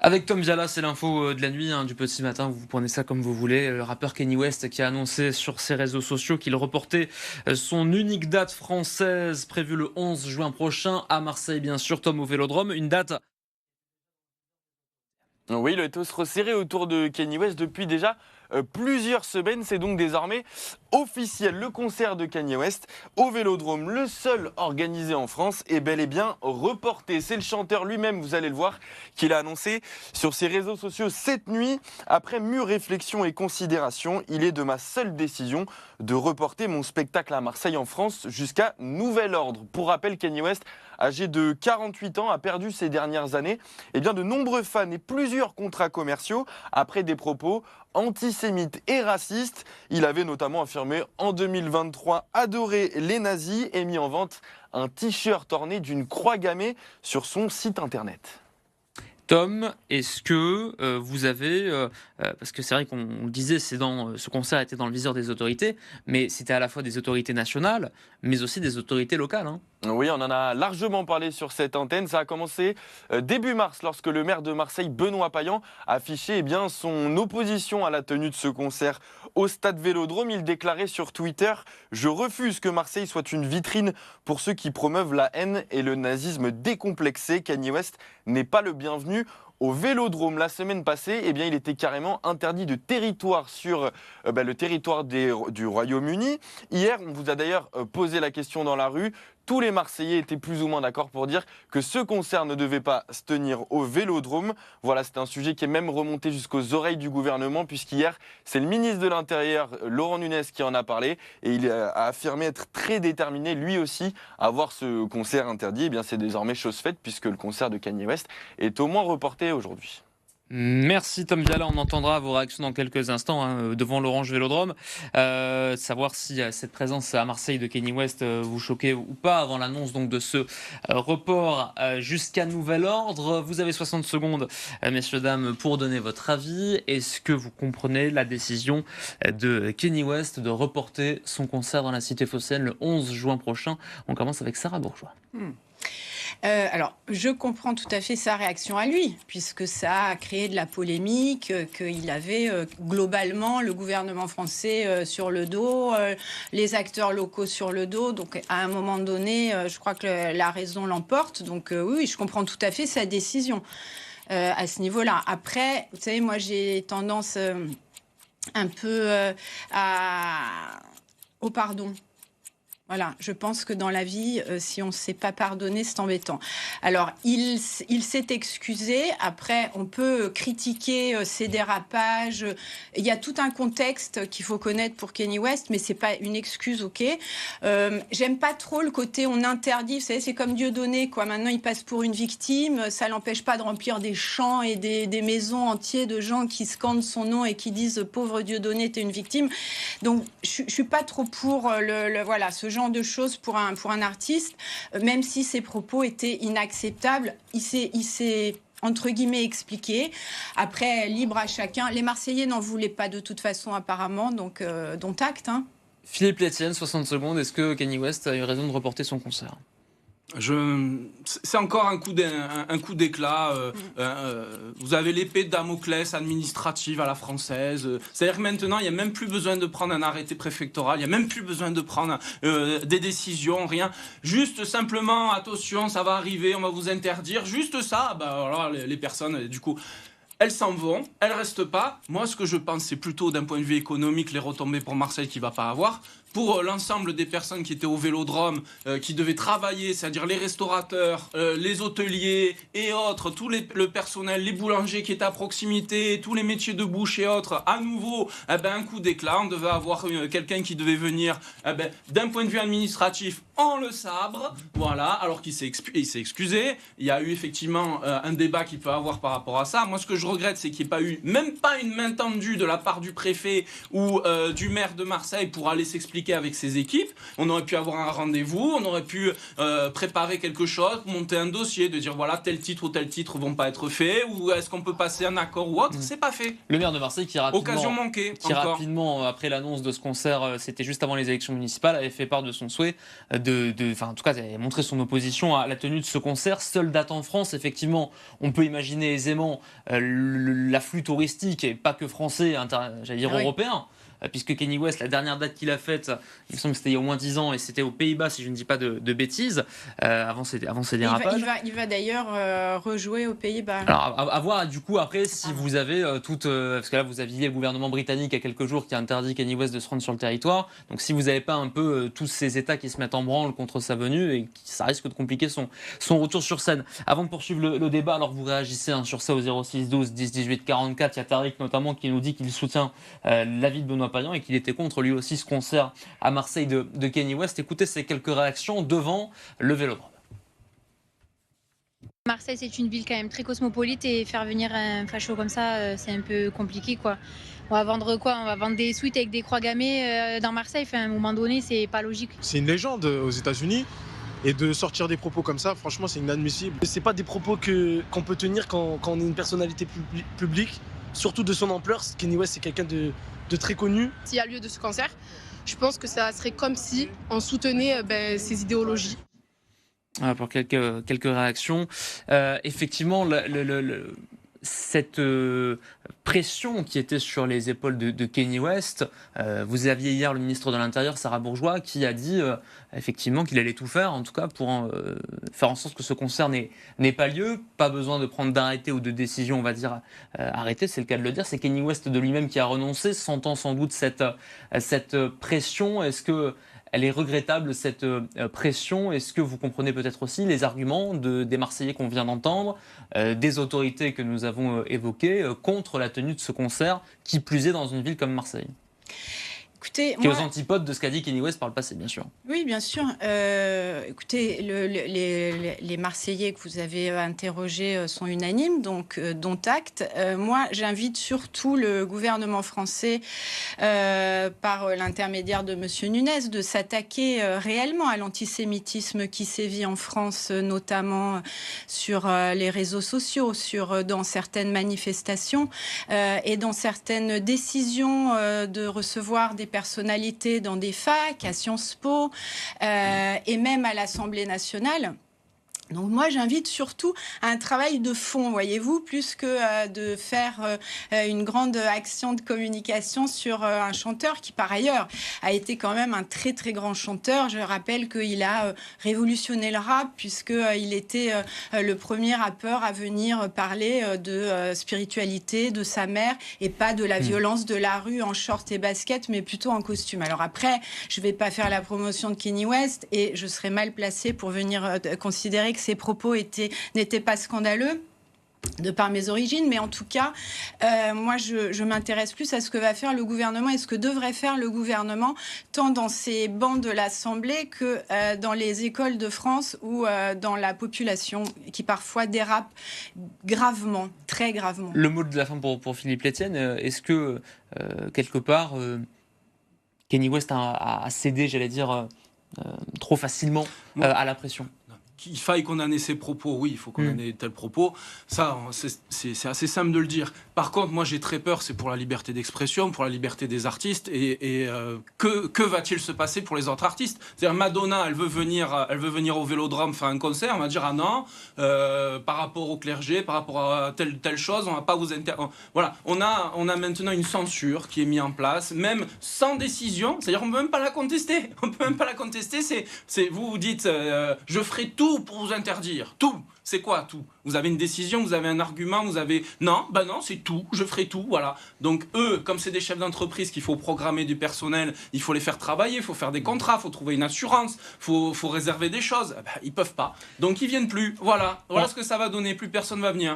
Avec Tom Viala, c'est l'info de la nuit, du petit matin, vous prenez ça comme vous voulez. Le rappeur Kanye West qui a annoncé sur ses réseaux sociaux qu'il reportait son unique date française prévue le 11 juin prochain à Marseille, bien sûr, Tom, au Vélodrome. Une date. Oui, le taux se resserrait autour de Kanye West depuis déjà plusieurs semaines. C'est donc désormais officiel. Le concert de Kanye West au Vélodrome, le seul organisé en France, est bel et bien reporté. C'est le chanteur lui-même, vous allez le voir, qui l'a annoncé sur ses réseaux sociaux cette nuit. Après mûre réflexion et considération, il est de ma seule décision de reporter mon spectacle à Marseille en France jusqu'à nouvel ordre. Pour rappel, Kanye West, âgé de 48 ans, a perdu ces dernières années de nombreux fans et plusieurs contrats commerciaux après des propos antisémites et racistes. Il avait notamment affirmé en 2023 adorer les nazis et mis en vente un t-shirt orné d'une croix gammée sur son site internet. Tom, est-ce que vous avez, parce que c'est vrai qu'on le disait, ce concert était dans le viseur des autorités, mais c'était à la fois des autorités nationales, mais aussi des autorités locales, hein. Oui, on en a largement parlé sur cette antenne. Ça a commencé début mars lorsque le maire de Marseille, Benoît Payan, a affiché son opposition à la tenue de ce concert au stade Vélodrome. Il déclarait sur Twitter « Je refuse que Marseille soit une vitrine pour ceux qui promeuvent la haine et le nazisme décomplexé. Kanye West n'est pas le bienvenu au Vélodrome. » La semaine passée, il était carrément interdit de territoire sur le territoire du Royaume-Uni. Hier, on vous a d'ailleurs posé la question dans la rue. Tous les Marseillais étaient plus ou moins d'accord pour dire que ce concert ne devait pas se tenir au Vélodrome. Voilà, c'est un sujet qui est même remonté jusqu'aux oreilles du gouvernement, puisqu'hier, c'est le ministre de l'Intérieur, Laurent Nunez, qui en a parlé. Et il a affirmé être très déterminé, lui aussi, à voir ce concert interdit. C'est désormais chose faite, puisque le concert de Kanye West est au moins reporté aujourd'hui. Merci Tom Viala, on entendra vos réactions dans quelques instants devant l'Orange Vélodrome. Savoir si cette présence à Marseille de Kanye West vous choquait ou pas avant l'annonce donc de ce report jusqu'à nouvel ordre. Vous avez 60 secondes, messieurs, dames, pour donner votre avis. Est-ce que vous comprenez la décision de Kanye West de reporter son concert dans la Cité phocéenne le 11 juin prochain? On commence avec Sarah Bourgeois. Alors, je comprends tout à fait sa réaction à lui, puisque ça a créé de la polémique, qu'il avait globalement le gouvernement français sur le dos, les acteurs locaux sur le dos. Donc, à un moment donné, je crois que la raison l'emporte. Donc, oui, je comprends tout à fait sa décision à ce niveau-là. Après, vous savez, moi, j'ai tendance un peu au pardon. Voilà, je pense que dans la vie, si on ne sait pas pardonner, c'est embêtant. Alors, il s'est excusé. Après, on peut critiquer ses dérapages. Il y a tout un contexte qu'il faut connaître pour Kanye West, mais c'est pas une excuse, ok. J'aime pas trop le côté on interdit. Vous savez, c'est comme Dieudonné, quoi. Maintenant, il passe pour une victime. Ça l'empêche pas de remplir des champs et des maisons entières de gens qui scandent son nom et qui disent pauvre Dieudonné, t'es une victime. Donc, je suis pas trop pour voilà, ce genre de choses pour un artiste, même si ses propos étaient inacceptables. Il s'est entre guillemets expliqué. Après, libre à chacun. Les Marseillais n'en voulaient pas de toute façon apparemment, donc dont acte. Philippe Létienne, 60 secondes. Est-ce que Kanye West a eu raison de reporter son concert? C'est encore un coup d'éclat. Vous avez l'épée de Damoclès administrative à la française. C'est-à-dire que maintenant, il n'y a même plus besoin de prendre un arrêté préfectoral. Il n'y a même plus besoin de prendre des décisions, rien. Juste simplement, attention, ça va arriver, on va vous interdire. Juste ça, alors, les personnes, du coup... Elles s'en vont, elles restent pas. Moi, ce que je pense, c'est plutôt d'un point de vue économique, les retombées pour Marseille qu'il va pas avoir. Pour l'ensemble des personnes qui étaient au Vélodrome, qui devaient travailler, c'est-à-dire les restaurateurs, les hôteliers et autres, le personnel, les boulangers qui étaient à proximité, tous les métiers de bouche et autres, à nouveau, un coup d'éclat. On devait avoir quelqu'un qui devait venir, d'un point de vue administratif, on le sabre, voilà, alors qu'il s'est excusé. Il y a eu effectivement un débat qu'il peut avoir par rapport à ça. Moi, ce que je regrette, c'est qu'il n'y ait pas eu, même pas une main tendue de la part du préfet ou du maire de Marseille pour aller s'expliquer communiqué avec ses équipes, on aurait pu avoir un rendez-vous, on aurait pu préparer quelque chose, monter un dossier, de dire voilà, tel titre ou tel titre vont pas être faits, ou est-ce qu'on peut passer un accord ou autre, c'est pas fait. Le maire de Marseille qui rapidement, après l'annonce de ce concert, c'était juste avant les élections municipales, avait fait part de son souhait en tout cas, avait montré son opposition à la tenue de ce concert. Seule date en France, effectivement, on peut imaginer aisément l'afflux touristique, et pas que français, européen. Puisque Kanye West, la dernière date qu'il a faite, il me semble que c'était il y a au moins 10 ans, et c'était aux Pays-Bas, si je ne dis pas de bêtises, avant ses dérapages. Il va d'ailleurs rejouer aux Pays-Bas. Alors, à voir du coup après si vous avez parce que là vous aviez le gouvernement britannique il y a quelques jours qui a interdit Kanye West de se rendre sur le territoire, donc si vous n'avez pas un peu tous ces États qui se mettent en branle contre sa venue, et ça risque de compliquer son retour sur scène. Avant de poursuivre le débat, alors vous réagissez sur ça au 06 12 10 18 44, il y a Tariq notamment qui nous dit qu'il soutient l'avis de Benoît Payan et qu'il était contre lui aussi ce concert à Marseille de Kanye West. Écoutez ces quelques réactions devant le Vélodrome. Marseille, c'est une ville quand même très cosmopolite, et faire venir un facho comme ça, c'est un peu compliqué, quoi. On va vendre quoi? On va vendre des suites avec des croix gammées dans Marseille. Enfin, à un moment donné, c'est pas logique. C'est une légende aux États-Unis, et de sortir des propos comme ça, franchement, c'est inadmissible. C'est pas des propos qu'on peut tenir quand on est une personnalité publique, surtout de son ampleur. Kanye West, c'est quelqu'un de très connu. S'il y a lieu de ce concert, je pense que ça serait comme si on soutenait ces idéologies. Pour quelques réactions. Effectivement, cette pression qui était sur les épaules de Kanye West, vous aviez hier le ministre de l'Intérieur, Sarah Bourgeois, qui a dit effectivement qu'il allait tout faire, en tout cas pour faire en sorte que ce concert n'ait pas lieu. Pas besoin de prendre d'arrêté ou de décision, on va dire, arrêtée, c'est le cas de le dire. C'est Kanye West de lui-même qui a renoncé, sentant sans doute cette pression. Est-ce que elle est regrettable, cette pression? Est-ce que vous comprenez peut-être aussi les arguments des Marseillais qu'on vient d'entendre, des autorités que nous avons évoquées, contre la tenue de ce concert, qui plus est dans une ville comme Marseille? Écoutez, qui est aux antipodes de ce qu'a dit Kanye West par le passé, bien sûr. Oui, bien sûr. Écoutez, les Marseillais que vous avez interrogés sont unanimes, donc dont acte. Moi, j'invite surtout le gouvernement français, par l'intermédiaire de M. Nunez, de s'attaquer réellement à l'antisémitisme qui sévit en France, notamment sur les réseaux sociaux, dans certaines manifestations et dans certaines décisions de recevoir des personnalités dans des facs, à Sciences Po et même à l'Assemblée nationale. Donc moi, j'invite surtout à un travail de fond, voyez-vous, plus que de faire une grande action de communication sur un chanteur qui, par ailleurs, a été quand même un très, très grand chanteur. Je rappelle qu'il a révolutionné le rap, puisqu'il était le premier rappeur à venir parler de spiritualité, de sa mère, et pas de la violence de la rue en short et basket, mais plutôt en costume. Alors après, je ne vais pas faire la promotion de Kanye West, et je serais mal placée pour venir considérer que ses propos n'étaient pas scandaleux de par mes origines, mais en tout cas, moi, je m'intéresse plus à ce que va faire le gouvernement et ce que devrait faire le gouvernement, tant dans ces bancs de l'Assemblée que dans les écoles de France ou dans la population, qui parfois dérape gravement, très gravement. Le mot de la fin pour Philippe Létienne, est-ce que, quelque part, Kanye West a cédé, j'allais dire, trop facilement à la pression? Qu'il faille condamner ces propos, oui, il faut condamner tels propos. Ça, c'est assez simple de le dire. Par contre, moi, j'ai très peur, c'est pour la liberté d'expression, pour la liberté des artistes. Et que va-t-il se passer pour les autres artistes? C'est-à-dire, Madonna, elle veut venir au Vélodrome faire un concert, on va dire, ah non, par rapport au clergé, par rapport à telle chose, on va pas vous voilà, on a maintenant une censure qui est mise en place, même sans décision. C'est-à-dire, on peut même pas la contester. On peut même pas la contester. Vous dites, je ferai tout pour vous interdire. Tout. C'est quoi tout? Vous avez une décision, vous avez un argument, vous avez... Non, c'est tout, je ferai tout, voilà. Donc eux, comme c'est des chefs d'entreprise qu'il faut programmer du personnel, il faut les faire travailler, il faut faire des contrats, il faut trouver une assurance, il faut réserver des choses. Ils peuvent pas. Donc ils viennent plus, voilà ce que ça va donner, plus personne va venir.